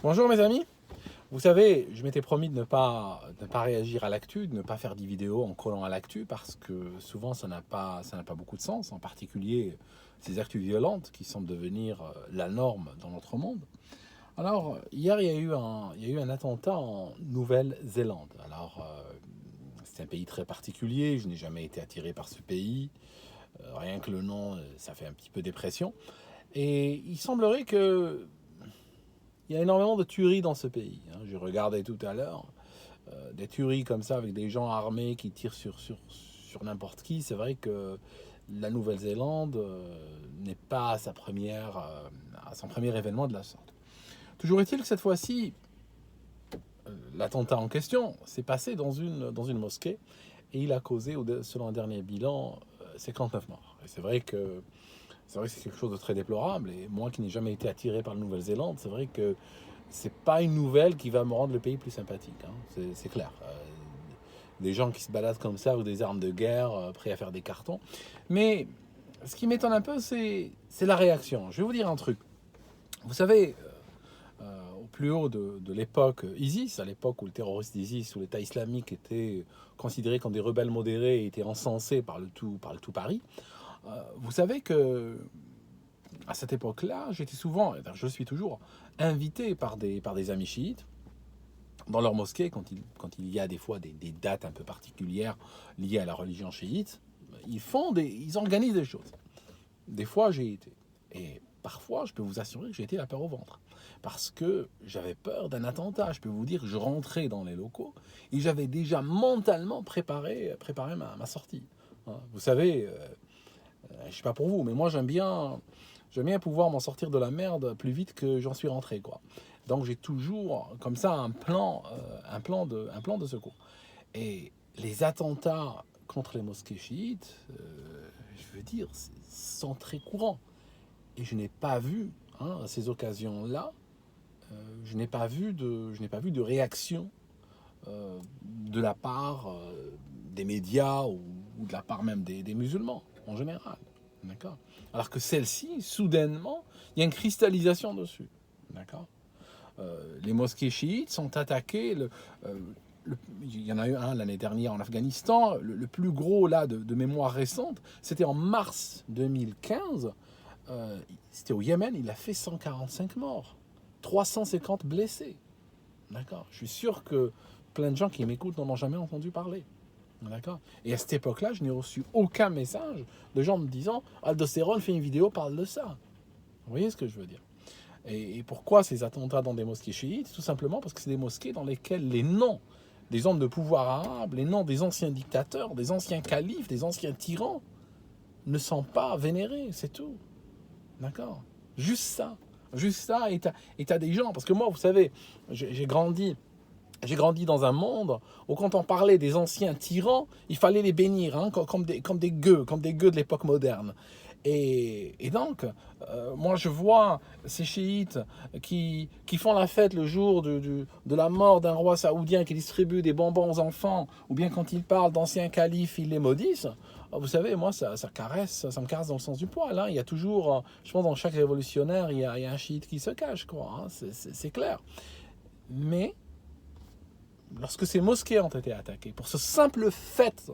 Bonjour mes amis. Vous savez, je m'étais promis de ne pas réagir à l'actu, de ne pas faire des vidéos en collant à l'actu parce que souvent ça n'a pas beaucoup de sens, en particulier ces actus violentes qui semblent devenir la norme dans notre monde. Alors, hier, il y a eu un attentat en Nouvelle-Zélande. Alors, c'est un pays très particulier, je n'ai jamais été attiré par ce pays. Rien que le nom, ça fait un petit peu dépression. Et il semblerait que il y a énormément de tueries dans ce pays. Je regardais tout à l'heure des tueries comme ça avec des gens armés qui tirent sur n'importe qui. C'est vrai que la Nouvelle-Zélande n'est pas à son premier événement de la sorte. Toujours est-il que cette fois-ci, l'attentat en question s'est passé dans une mosquée et il a causé, selon un dernier bilan, 59 morts. Et c'est vrai que c'est quelque chose de très déplorable. Et moi qui n'ai jamais été attiré par la Nouvelle-Zélande, c'est vrai que c'est pas une nouvelle qui va me rendre le pays plus sympathique. C'est clair. Des gens qui se baladent comme ça ou des armes de guerre, prêts à faire des cartons. Mais ce qui m'étonne un peu, c'est la réaction. Je vais vous dire un truc. Vous savez, au plus haut de l'époque ISIS, à l'époque où le terroriste d'ISIS ou l'État islamique étaient considérés comme des rebelles modérés et étaient encensés par le tout Paris, vous savez que à cette époque-là, j'étais souvent, je suis toujours, invité par des amis chiites dans leur mosquée quand il y a des fois des dates un peu particulières liées à la religion chiite. Ils organisent des choses. Des fois, j'ai été. Et parfois, je peux vous assurer que j'ai été la peur au ventre. Parce que j'avais peur d'un attentat. Je peux vous dire que je rentrais dans les locaux et j'avais déjà mentalement préparé ma sortie. Vous savez, je sais pas pour vous, mais moi j'aime bien pouvoir m'en sortir de la merde plus vite que j'en suis rentré, quoi. Donc j'ai toujours comme ça un plan de secours. Et les attentats contre les mosquées chiites, je veux dire, sont très courants. Et je n'ai pas vu, à ces occasions-là, je n'ai pas vu de réaction de la part des médias ou de la part même des musulmans en général. D'accord. Alors que celle-ci, soudainement, il y a une cristallisation dessus. D'accord. Les mosquées chiites sont attaquées. Il y en a eu un l'année dernière en Afghanistan. Le plus gros là de mémoire récente, c'était en mars 2015. C'était au Yémen. Il a fait 145 morts, 350 blessés. D'accord. Je suis sûr que plein de gens qui m'écoutent n'en ont jamais entendu parler. D'accord. Et à cette époque-là, je n'ai reçu aucun message de gens me disant Aldocéron fait une vidéo, parle de ça. Vous voyez ce que je veux dire? Et pourquoi ces attentats dans des mosquées chiites? Tout simplement parce que c'est des mosquées dans lesquelles les noms des hommes de pouvoir arabes, les noms des anciens dictateurs, des anciens califes, des anciens tyrans ne sont pas vénérés, c'est tout. D'accord. Juste ça. Juste ça, et t'as des gens. Parce que moi, vous savez, j'ai grandi dans un monde où quand on parlait des anciens tyrans, il fallait les bénir, comme des gueux de l'époque moderne. Et donc, moi je vois ces chiites qui font la fête le jour de la mort d'un roi saoudien qui distribue des bonbons aux enfants, ou bien quand ils parlent d'anciens califes, ils les maudissent. Vous savez, moi ça me caresse dans le sens du poil. Il y a toujours, je pense dans chaque révolutionnaire, il y a un chiite qui se cache, quoi. C'est clair. Mais lorsque ces mosquées ont été attaquées, pour ce simple fait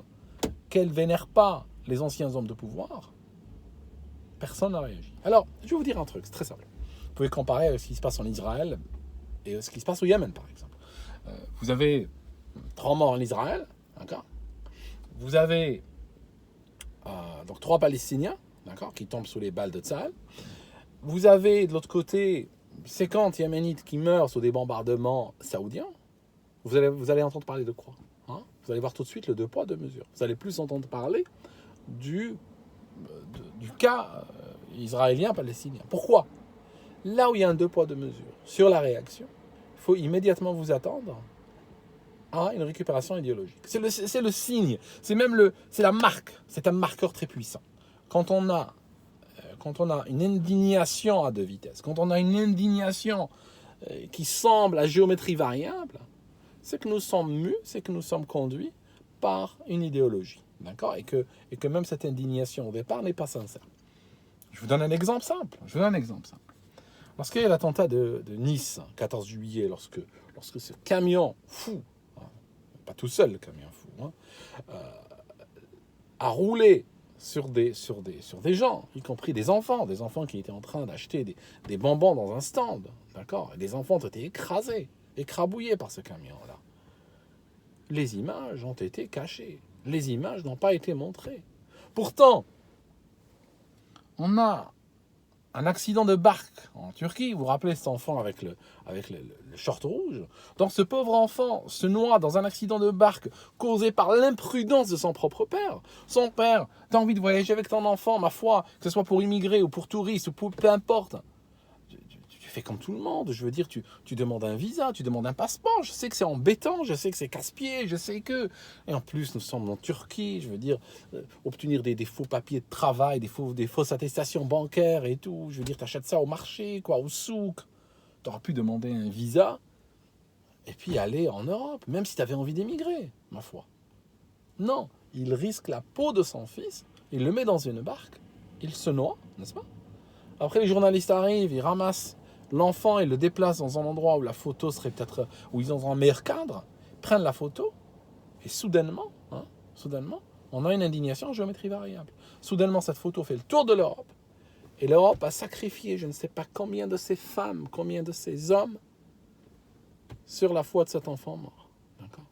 qu'elles ne vénèrent pas les anciens hommes de pouvoir, personne n'a réagi. Alors, je vais vous dire un truc, c'est très simple. Vous pouvez comparer ce qui se passe en Israël et ce qui se passe au Yémen, par exemple. Vous avez 3 morts en Israël, d'accord. Vous avez donc 3 Palestiniens, d'accord, qui tombent sous les balles de Tsahal. Vous avez de l'autre côté 50 Yéménites qui meurent sous des bombardements saoudiens. Vous allez entendre parler de quoi? Vous allez voir tout de suite le 2 poids, 2 mesures. Vous allez plus entendre parler du cas israélien-palestinien. Pourquoi? Là où il y a un 2 poids, 2 mesures sur la réaction, il faut immédiatement vous attendre à une récupération idéologique. C'est le signe, c'est la marque, c'est un marqueur très puissant. Quand on a une indignation à 2 vitesses, quand on a une indignation qui semble à géométrie variable, c'est que nous sommes mus, c'est que nous sommes conduits par une idéologie. D'accord. Et que même cette indignation au départ n'est pas sincère. Je vous donne un exemple simple. Lorsqu'il y a eu l'attentat de Nice, 14 juillet, lorsque ce camion fou, hein, pas tout seul le camion fou, hein, a roulé sur des gens, y compris des enfants qui étaient en train d'acheter des bonbons dans un stand, d'accord? Et des enfants ont été écrasés, écrabouillés par ce camion-là. Les images ont été cachées. Les images n'ont pas été montrées. Pourtant, on a un accident de barque en Turquie. Vous vous rappelez cet enfant avec le short rouge? Donc ce pauvre enfant se noie dans un accident de barque causé par l'imprudence de son propre père. Son père, t'as envie de voyager avec ton enfant, ma foi, que ce soit pour immigrer ou pour touriste ou pour peu importe. Tu fais comme tout le monde, je veux dire, tu demandes un visa, tu demandes un passeport, je sais que c'est embêtant, je sais que c'est casse-pied, je sais que... Et en plus, nous sommes en Turquie, je veux dire, obtenir des faux papiers de travail, des fausses attestations bancaires et tout, je veux dire, tu achètes ça au marché, quoi, au souk, tu aurais pu demander un visa, et puis aller en Europe, même si tu avais envie d'émigrer, ma foi. Non, il risque la peau de son fils, il le met dans une barque, il se noie, n'est-ce pas? Après, les journalistes arrivent, ils ramassent l'enfant et le déplacent dans un endroit où la photo serait peut-être, où ils ont un meilleur cadre, prennent la photo, et soudainement, on a une indignation en géométrie variable. Soudainement, cette photo fait le tour de l'Europe, et l'Europe a sacrifié je ne sais pas combien de ces femmes, combien de ces hommes, sur la foi de cet enfant mort. D'accord?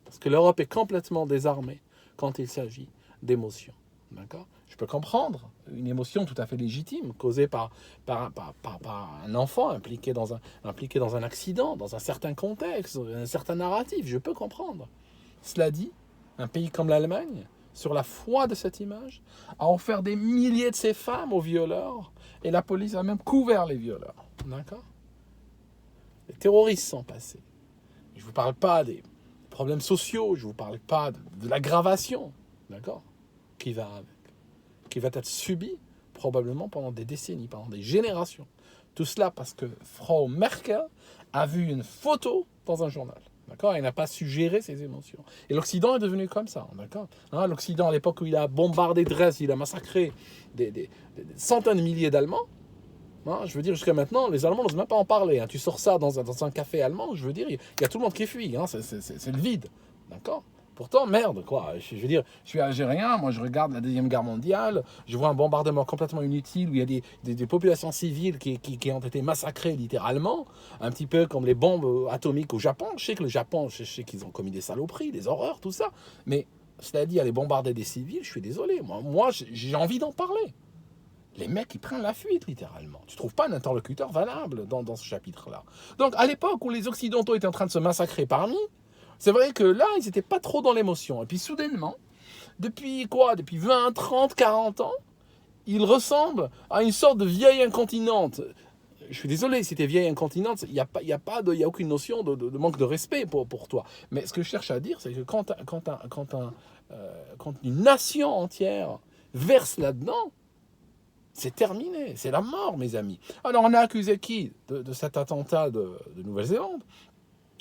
Parce que l'Europe est complètement désarmée quand il s'agit d'émotions. D'accord? Je peux comprendre une émotion tout à fait légitime causée par un enfant impliqué dans un accident, dans un certain contexte, un certain narratif. Je peux comprendre. Cela dit, un pays comme l'Allemagne, sur la foi de cette image, a offert des milliers de ces femmes aux violeurs et la police a même couvert les violeurs. D'accord? Les terroristes sont passés. Je ne vous parle pas des problèmes sociaux, je ne vous parle pas de l'aggravation, d'accord, qui va être subie probablement pendant des décennies, pendant des générations. Tout cela parce que Frau Merkel a vu une photo dans un journal. D'accord? Elle n'a pas su gérer ses émotions. Et l'Occident est devenu comme ça. D'accord? Hein, l'Occident, à l'époque où il a bombardé Dresde, il a massacré des centaines de milliers d'Allemands. Hein, je veux dire, jusqu'à maintenant, les Allemands n'osent même pas en parler. Hein. Tu sors ça dans un café allemand, je veux dire, il y a tout le monde qui fuit. Hein. C'est le vide. D'accord? Pourtant, merde, quoi. Je veux dire, je suis algérien, moi je regarde la Deuxième Guerre mondiale, je vois un bombardement complètement inutile où il y a des populations civiles qui ont été massacrées littéralement, un petit peu comme les bombes atomiques au Japon. Je sais que le Japon, je sais qu'ils ont commis des saloperies, des horreurs, tout ça. Mais cela dit, aller bombarder des civils, je suis désolé. Moi j'ai envie d'en parler. Les mecs, ils prennent la fuite, littéralement. Tu ne trouves pas un interlocuteur valable dans ce chapitre-là. Donc, à l'époque où les Occidentaux étaient en train de se massacrer parmi, c'est vrai que là, ils n'étaient pas trop dans l'émotion. Et puis, soudainement, depuis 20, 30, 40 ans, ils ressemblent à une sorte de vieille incontinente. Je suis désolé, si tu es vieille incontinente, il n'y a aucune notion de manque de respect pour toi. Mais ce que je cherche à dire, c'est que quand une nation entière verse là-dedans, c'est terminé, c'est la mort, mes amis. Alors, on a accusé qui de cet attentat de Nouvelle-Zélande?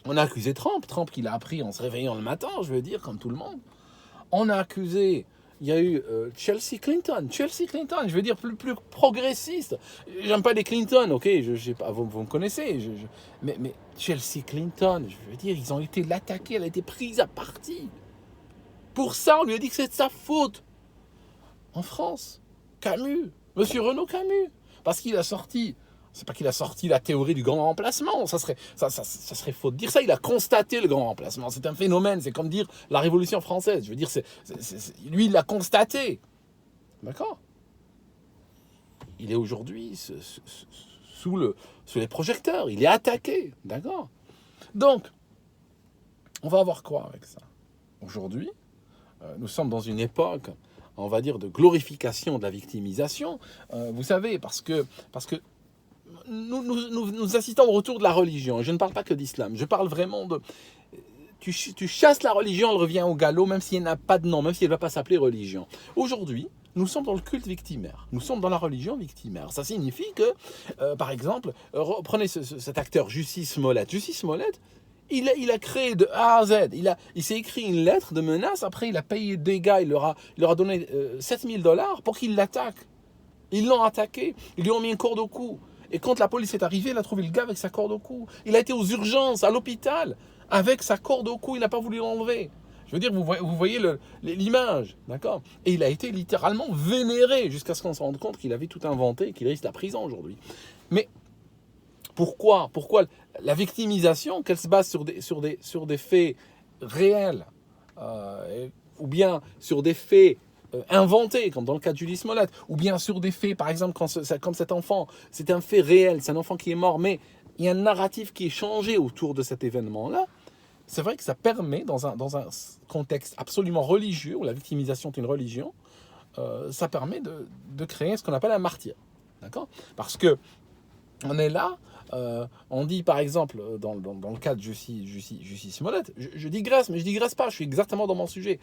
On a accusé Trump qui l'a appris en se réveillant le matin, je veux dire, comme tout le monde. On a accusé, il y a eu Chelsea Clinton, je veux dire, plus progressiste. J'aime pas les Clinton, ok, vous me connaissez, mais Chelsea Clinton, je veux dire, ils ont été l'attaquer, elle a été prise à partie. Pour ça, on lui a dit que c'est de sa faute. En France, Camus, Monsieur Renaud Camus, parce qu'il a sorti... C'est pas qu'il a sorti la théorie du grand remplacement, ça serait faux de dire ça, il a constaté le grand remplacement, c'est un phénomène, c'est comme dire la Révolution française, je veux dire, lui il l'a constaté, d'accord? Il est aujourd'hui sous les projecteurs, il est attaqué, d'accord? Donc, on va avoir quoi avec ça? Aujourd'hui, nous sommes dans une époque, on va dire, de glorification de la victimisation, vous savez, parce que nous assistons au retour de la religion. Je ne parle pas que d'islam. Je parle vraiment de... Tu chasses la religion, elle revient au galop, même si elle n'a pas de nom, même si elle ne va pas s'appeler religion. Aujourd'hui, nous sommes dans le culte victimaire. Nous sommes dans la religion victimaire. Ça signifie que, par exemple, prenez cet acteur Jussie Smollett. Jussie Smollett, il a créé de A à Z. Il s'est écrit une lettre de menace. Après, il a payé des gars. Il leur a donné $7 000 pour qu'ils l'attaquent. Ils l'ont attaqué. Ils lui ont mis une corde au cou. Et quand la police est arrivée, elle a trouvé le gars avec sa corde au cou. Il a été aux urgences, à l'hôpital, avec sa corde au cou, il n'a pas voulu l'enlever. Je veux dire, vous voyez l'image, d'accord? Et il a été littéralement vénéré jusqu'à ce qu'on se rende compte qu'il avait tout inventé et qu'il risque la prison aujourd'hui. Mais pourquoi la victimisation, qu'elle se base sur des faits réels, ou bien sur des faits inventés, comme dans le cas de Julie Smollett, ou bien sur des faits, par exemple, comme cet enfant, c'est un fait réel, c'est un enfant qui est mort, mais il y a un narratif qui est changé autour de cet événement-là. C'est vrai que ça permet, dans un contexte absolument religieux, où la victimisation est une religion, ça permet de créer ce qu'on appelle un martyr. D'accord? Parce que on est là, on dit par exemple, dans le cas de Jussie Smollett, je digresse, mais je digresse pas, je suis exactement dans mon sujet.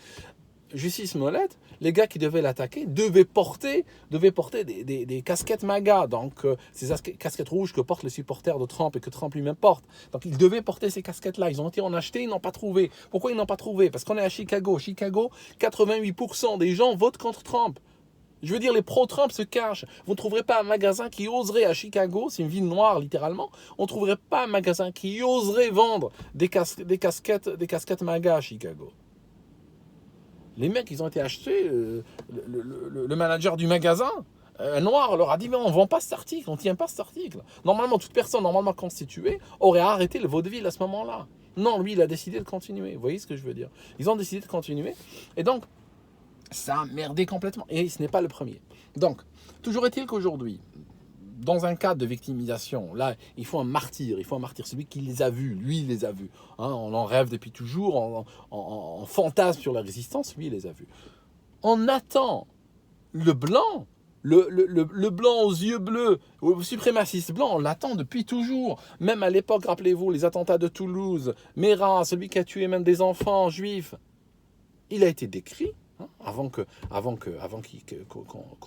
Jussie Smollett, les gars qui devaient l'attaquer devaient porter des casquettes MAGA, donc ces casquettes rouges que portent les supporters de Trump et que Trump lui-même porte. Donc ils devaient porter ces casquettes-là. Ils ont été en acheter, ils n'ont pas trouvé. Pourquoi ils n'ont pas trouvé? Parce qu'on est à Chicago. Chicago, 88% des gens votent contre Trump. Je veux dire, les pro-Trump se cachent. Vous ne trouverez pas un magasin qui oserait à Chicago, c'est une ville noire littéralement, on ne trouverait pas un magasin qui oserait vendre des casquettes MAGA à Chicago. Les mecs, ils ont été achetés, le manager du magasin, noir, leur a dit, mais on ne vend pas cet article, on ne tient pas cet article. Normalement, toute personne normalement constituée aurait arrêté le vaudeville à ce moment-là. Non, lui, il a décidé de continuer. Vous voyez ce que je veux dire? Ils ont décidé de continuer. Et donc, ça a merdé complètement. Et ce n'est pas le premier. Donc, toujours est-il qu'aujourd'hui, dans un cadre de victimisation, là, il faut un martyr. Il faut un martyr. Celui qui les a vus, lui, il les a vus. Hein, on en rêve depuis toujours, on fantasme sur la résistance, lui, il les a vus. On attend le blanc, le blanc aux yeux bleus, le suprémaciste blanc, on l'attend depuis toujours. Même à l'époque, rappelez-vous, les attentats de Toulouse, Mera, celui qui a tué même des enfants juifs, il a été décrit. Avant qu'on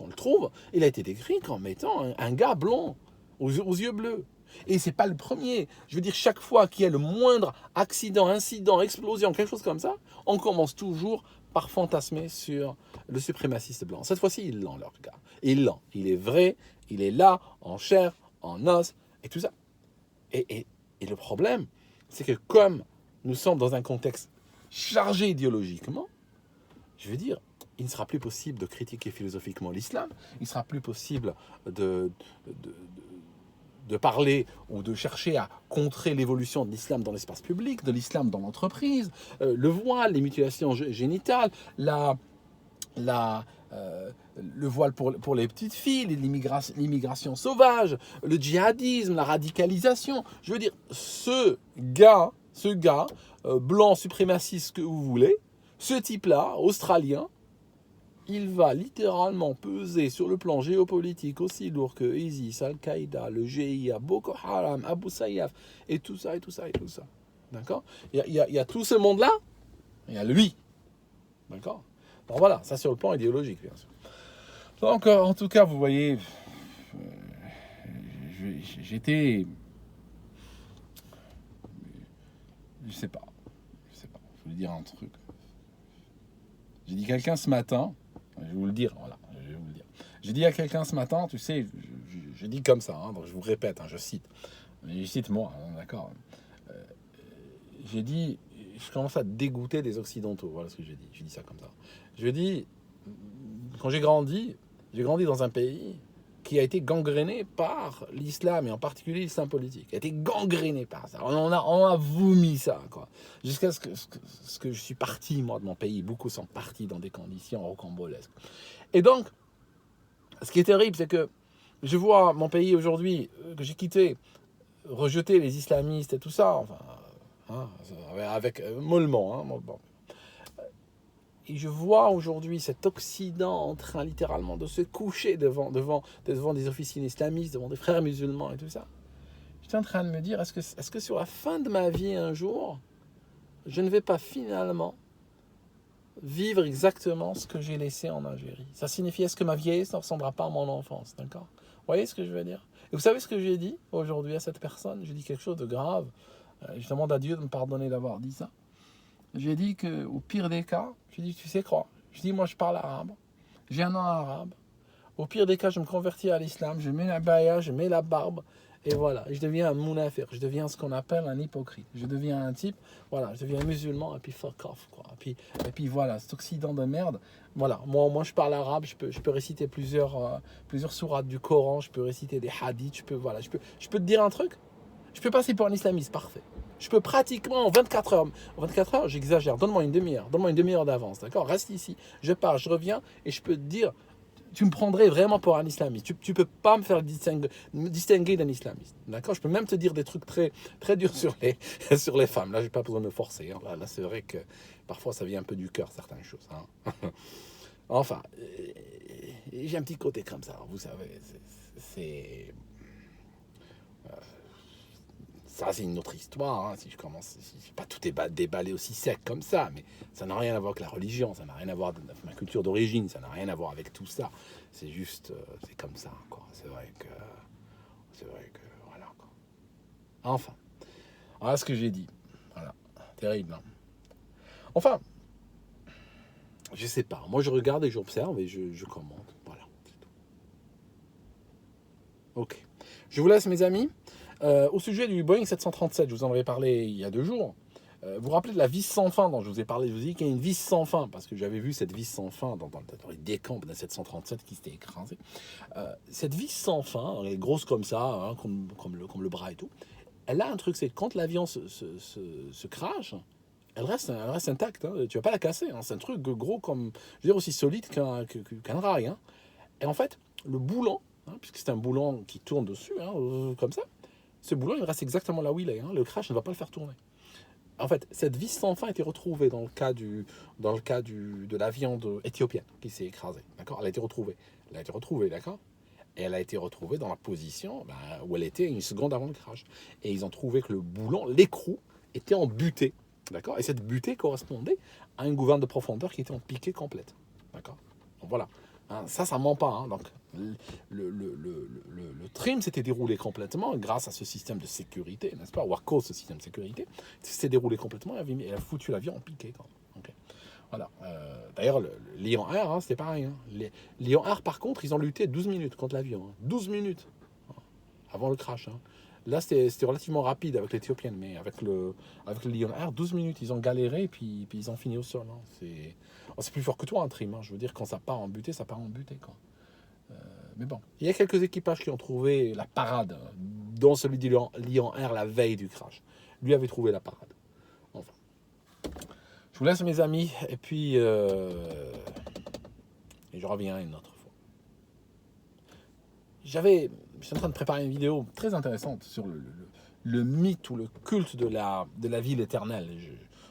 le trouve, il a été décrit comme étant un gars blond, aux yeux bleus. Et c'est pas le premier. Je veux dire, chaque fois qu'il y a le moindre accident, incident, explosion, quelque chose comme ça, on commence toujours par fantasmer sur le suprémaciste blanc. Cette fois-ci, ils l'ont, leur gars. Ils l'ont. Il est vrai, il est là, en chair, en os, et tout ça. Et le problème, c'est que comme nous sommes dans un contexte chargé idéologiquement, je veux dire, il ne sera plus possible de critiquer philosophiquement l'islam, il ne sera plus possible de parler ou de chercher à contrer l'évolution de l'islam dans l'espace public, de l'islam dans l'entreprise, le voile, les mutilations génitales, le voile pour les petites filles, l'immigration sauvage, le djihadisme, la radicalisation. Je veux dire, ce gars, blanc, suprémaciste que vous voulez, ce type-là, australien, il va littéralement peser sur le plan géopolitique aussi lourd que ISIS, Al-Qaïda, le GIA, Boko Haram, Abu Sayyaf, et tout ça. D'accord? Il y a tout ce monde-là, il y a lui. D'accord? Donc voilà, ça sur le plan idéologique, bien sûr. Donc, en tout cas, vous voyez, j'étais... Je sais pas. Je vais vous dire un truc. J'ai dit à quelqu'un ce matin, je vais vous le dire, voilà, je vais vous le dire. J'ai dit à quelqu'un ce matin, tu sais, je dis comme ça, hein, donc je vous répète, hein, je cite moi, hein, d'accord. J'ai dit, je commence à dégoûter des Occidentaux, voilà ce que j'ai dit. J'ai dit ça comme ça. Je dis, quand j'ai grandi dans un pays qui a été gangréné par l'islam, et en particulier l'islam politique, a été gangréné par ça. On a vomi ça, quoi. Jusqu'à ce que je suis parti, moi, de mon pays. Beaucoup sont partis dans des conditions rocambolesques. Et donc, ce qui est terrible, c'est que je vois mon pays aujourd'hui, que j'ai quitté, rejeter les islamistes et tout ça, enfin, hein, avec mollement, hein, bon. Et je vois aujourd'hui cet Occident en train littéralement de se coucher devant des officiers islamistes, devant des frères musulmans et tout ça. J'étais en train de me dire, est-ce que sur la fin de ma vie un jour, je ne vais pas finalement vivre exactement ce que j'ai laissé en Algérie? Ça signifie, est-ce que ma vieillesse ne ressemblera pas à mon enfance? D'accord? Vous voyez ce que je veux dire? Et vous savez ce que j'ai dit aujourd'hui à cette personne? J'ai dit quelque chose de grave. Je demande à Dieu de me pardonner d'avoir dit ça. J'ai dit qu'au pire des cas, j'ai dit, tu sais quoi? Je dis, moi je parle arabe, j'ai un nom arabe. Au pire des cas, je me convertis à l'islam, je mets la baya, je mets la barbe, et voilà, je deviens un munafir, je deviens ce qu'on appelle un hypocrite. Je deviens un type, voilà, je deviens musulman, et puis fuck off, quoi. Et puis voilà, cet Occident de merde, voilà, moi je parle arabe, je peux réciter plusieurs sourates du Coran, je peux réciter des hadiths, je peux te dire un truc, je peux passer pour un islamiste, parfait. Je peux pratiquement en 24 heures, j'exagère, donne-moi une demi-heure d'avance, d'accord? Reste ici, je pars, je reviens, et je peux te dire, tu me prendrais vraiment pour un islamiste. Tu peux pas me faire distinguer d'un islamiste. D'accord? Je peux même te dire des trucs très, très durs sur sur les femmes. Là, j'ai pas besoin de me forcer. Hein. Là, c'est vrai que parfois, ça vient un peu du cœur, certaines choses. Hein. Enfin, j'ai un petit côté comme ça. Vous savez, c'est ça, c'est une autre histoire. Hein. Si je commence, pas tout est déballé aussi sec comme ça, mais ça n'a rien à voir avec la religion, ça n'a rien à voir avec ma culture d'origine, ça n'a rien à voir avec tout ça. C'est juste, c'est comme ça. Quoi. C'est vrai que, voilà. Quoi. Enfin, voilà ce que j'ai dit. Voilà, terrible. Hein. Enfin, je sais pas. Moi, je regarde et j'observe et je commente. Voilà, c'est tout. Ok. Je vous laisse, mes amis. Au sujet du Boeing 737, je vous en avais parlé il y a 2 jours. Vous vous rappelez de la vis sans fin dont je vous ai parlé? Je vous ai dit qu'il y a une vis sans fin, parce que j'avais vu cette vis sans fin dans les décombres d'un 737 qui s'était écrasé. Cette vis sans fin, elle est grosse comme ça, hein, comme le bras et tout, elle a un truc, c'est que quand l'avion se crache, elle reste intacte. Hein, tu vas pas la casser. Hein, c'est un truc gros comme, je veux dire, aussi solide qu'un rail. Hein. Et en fait, le boulant, hein, puisque c'est un boulant qui tourne dessus, hein, comme ça, ce boulant, il reste exactement là où il est. Hein. Le crash ne va pas le faire tourner. En fait, cette vis sans fin a été retrouvée dans le cas de l'avion éthiopien qui s'est écrasé. D'accord? Elle a été retrouvée, d'accord? Et elle a été retrouvée dans la position où elle était une seconde avant le crash. Et ils ont trouvé que le boulon, l'écrou, était en butée. D'accord? Et cette butée correspondait à une gouverne de profondeur qui était en piqué complète. D'accord? Donc voilà. Hein, ça ment pas. Hein. Donc, le trim s'était déroulé complètement grâce à ce système de sécurité, n'est-ce pas? Ou à cause de ce système de sécurité, s'est déroulé complètement et elle a foutu l'avion en piqué. Okay. Voilà. D'ailleurs, le Lion Air, hein, c'était pareil. Hein. Les Lion Air, par contre, ils ont lutté 12 minutes contre l'avion. Hein. 12 minutes avant le crash. Hein. Là, c'était relativement rapide avec l'Éthiopienne, mais avec le Lion Air, 12 minutes, ils ont galéré et puis ils ont fini au sol. Hein. C'est plus fort que toi, un trim. Hein. Je veux dire, quand ça part en butée, ça part en butée. Quoi. Mais bon, il y a quelques équipages qui ont trouvé la parade, dont celui du Lion Air la veille du crash. Lui avait trouvé la parade. Enfin. Je vous laisse, mes amis, et puis et je reviens une autre fois. Je suis en train de préparer une vidéo très intéressante sur le mythe ou le culte de la ville éternelle.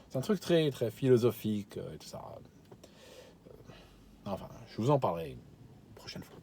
C'est un truc très, très philosophique et tout ça. Enfin, je vous en parlerai une prochaine fois.